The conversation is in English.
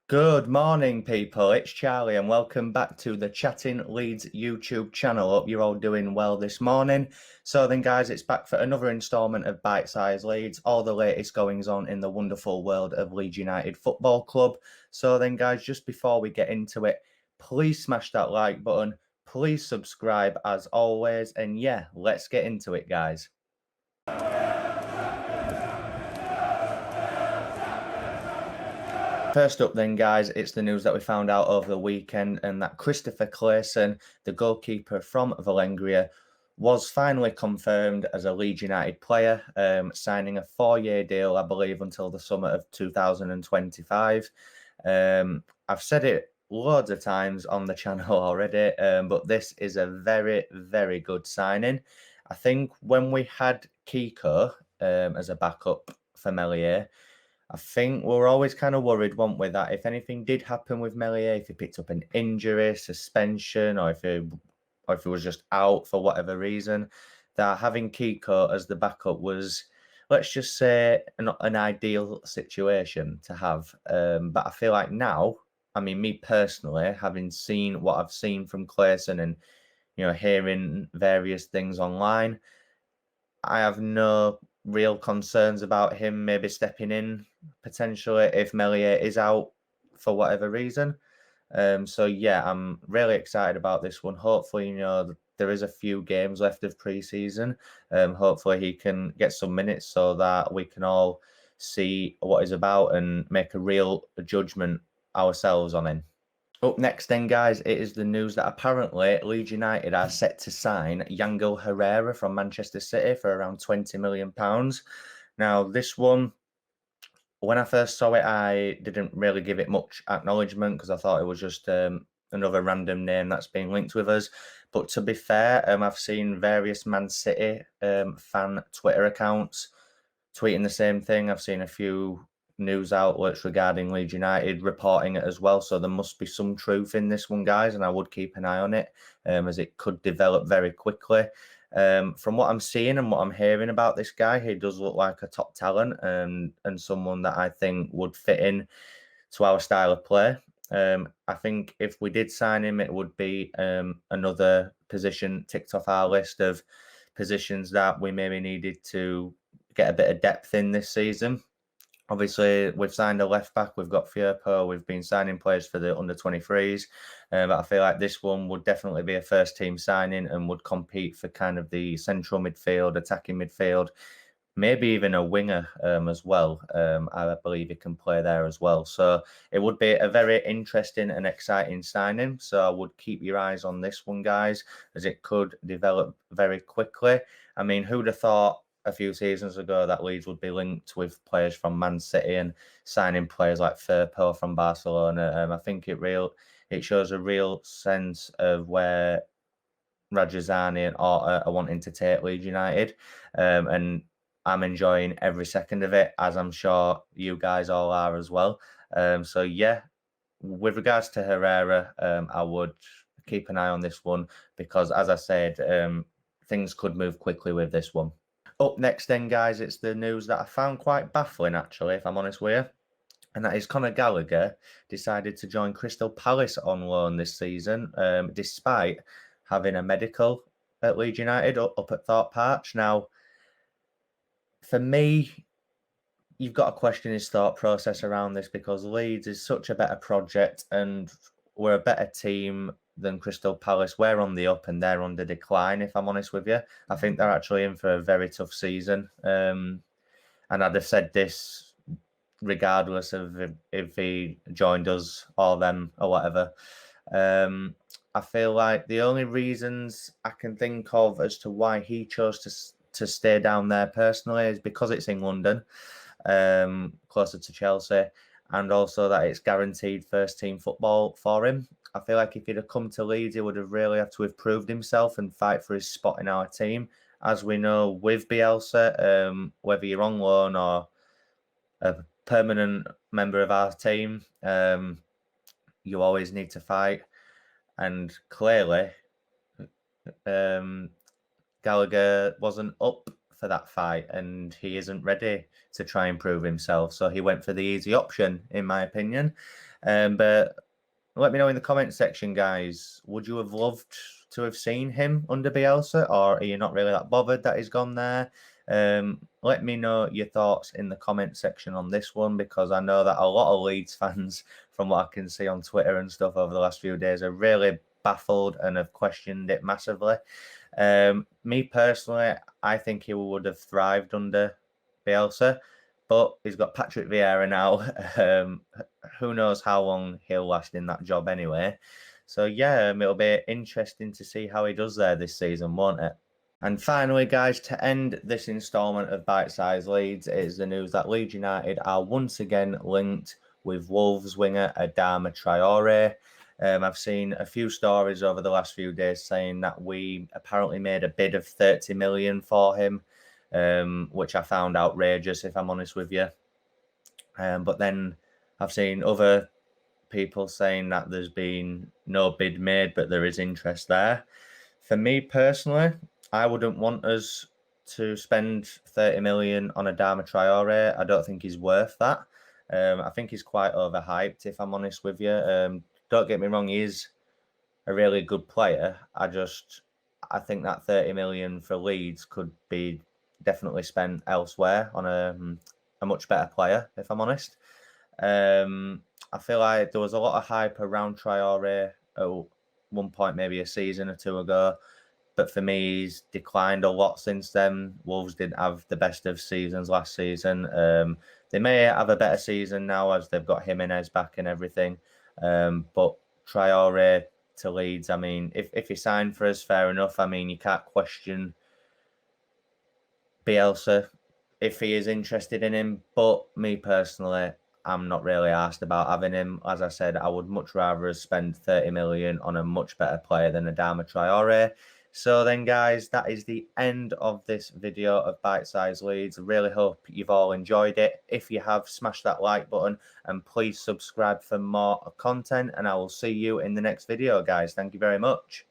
Good morning, people. It's Charlie, and welcome back to the Chatting Leeds YouTube channel. Hope you're all doing well this morning. So then, guys, it's back for another instalment of Bite-Size Leeds, all the latest goings on in the wonderful world of Leeds United Football Club. So then, guys, just before we get into it, please smash that like button. Please subscribe as always. And yeah, let's get into it, guys. First up then, guys, it's the news that we found out over the weekend and that Christopher Klaesson, the goalkeeper from Valengria, was finally confirmed as a Leeds United player, signing a 4-year deal, I believe, until the summer of 2025. I've said it loads of times on the channel already, but this is a very, very good signing. I think when we had Kiko as a backup for Meslier, I think we were always kind of worried, weren't we, that if anything did happen with Meslier, if he picked up an injury, suspension, or if he was just out for whatever reason, that having Kiko as the backup was, let's just say, an ideal situation to have. But I feel like now, I mean, me personally, having seen what I've seen from Klaesson and hearing various things online, I have no real concerns about him maybe stepping in potentially if Meslier is out for whatever reason. So yeah, I'm really excited about this one. Hopefully, there is a few games left of pre-season. Hopefully he can get some minutes so that we can all see what he's about and make a real judgment ourselves on him. Up next then, guys, it is the news that apparently Leeds United are set to sign Herrera from Manchester City for around £20 million. Now, this one, when I first saw it, I didn't really give it much acknowledgement because I thought it was just another random name that's being linked with us. But to be fair, I've seen various Man City fan Twitter accounts tweeting the same thing. I've seen a few news outlets regarding Leeds United reporting it as well. So there must be some truth in this one, guys, and I would keep an eye on it as it could develop very quickly. From what I'm seeing and what I'm hearing about this guy, he does look like a top talent and someone that I think would fit in to our style of play. I think if we did sign him, it would be another position ticked off our list of positions that we maybe needed to get a bit of depth in this season. Obviously, we've signed a left back. We've got Firpo. We've been signing players for the under 23s. But I feel like this one would definitely be a first team signing and would compete for kind of the central midfield, attacking midfield, maybe even a winger as well. I believe he can play there as well. So it would be a very interesting and exciting signing. So I would keep your eyes on this one, guys, as it could develop very quickly. I mean, who'd have thought a few seasons ago that Leeds would be linked with players from Man City and signing players like Firpo from Barcelona? I think it shows a real sense of where Rajazani and Orta are wanting to take Leeds United, and I'm enjoying every second of it, as I'm sure you guys all are as well. So yeah, with regards to Herrera, I would keep an eye on this one because, as I said, things could move quickly with this one. Up next then, guys, it's the news that I found quite baffling, actually, if I'm honest with you. And that is Conor Gallagher decided to join Crystal Palace on loan this season, despite having a medical at Leeds United up at Thorpe Park. Now, for me, you've got to question his thought process around this because Leeds is such a better project and we're a better team than Crystal Palace. We're on the up and they're on the decline, if I'm honest with you. I think they're actually in for a very tough season. And I'd have said this regardless of if he joined us or them or whatever. I feel like the only reasons I can think of as to why he chose to stay down there personally is because it's in London, closer to Chelsea, and also that it's guaranteed first team football for him. I feel like if he'd have come to Leeds, he would have really had to have proved himself and fight for his spot in our team. As we know with Bielsa, whether you're on loan or a permanent member of our team, you always need to fight. And clearly, Gallagher wasn't up for that fight and he isn't ready to try and prove himself. So he went for the easy option, in my opinion. But let me know in the comment section, guys. Would you have loved to have seen him under Bielsa, or are you not really that bothered that he's gone there? Let me know your thoughts in the comment section on this one, because I know that a lot of Leeds fans, from what I can see on Twitter and stuff over the last few days, are really baffled and have questioned it massively. Me personally, I think he would have thrived under Bielsa, but he's got Patrick Vieira now. Who knows how long he'll last in that job anyway. So yeah, it'll be interesting to see how he does there this season, won't it? And finally, guys, to end this instalment of Bite-Size Leeds is the news that Leeds United are once again linked with Wolves winger Adama Traore. I've seen a few stories over the last few days saying that we apparently made a bid of 30 million for him, which I found outrageous, if I'm honest with you. But then I've seen other people saying that there's been no bid made, but there is interest there. For me personally, I wouldn't want us to spend 30 million on Adama Traore. I don't think he's worth that. I think he's quite overhyped, if I'm honest with you. Don't get me wrong, he is a really good player. I think that 30 million for Leeds could be definitely spent elsewhere on a much better player, if I'm honest. I feel like there was a lot of hype around Traore at one point, maybe a season or two ago. But for me, he's declined a lot since then. Wolves didn't have the best of seasons last season. They may have a better season now as they've got Jimenez back and everything. But Traore to Leeds, I mean, if he signed for us, fair enough. I mean, you can't question Bielsa if he is interested in him. But me personally, I'm not really asked about having him. As I said, I would much rather spend 30 million on a much better player than Adama Traore. So then, guys, that is the end of this video of Bite-Size Leeds. I really hope you've all enjoyed it. If you have, smash that like button and please subscribe for more content. And I will see you in the next video, guys. Thank you very much.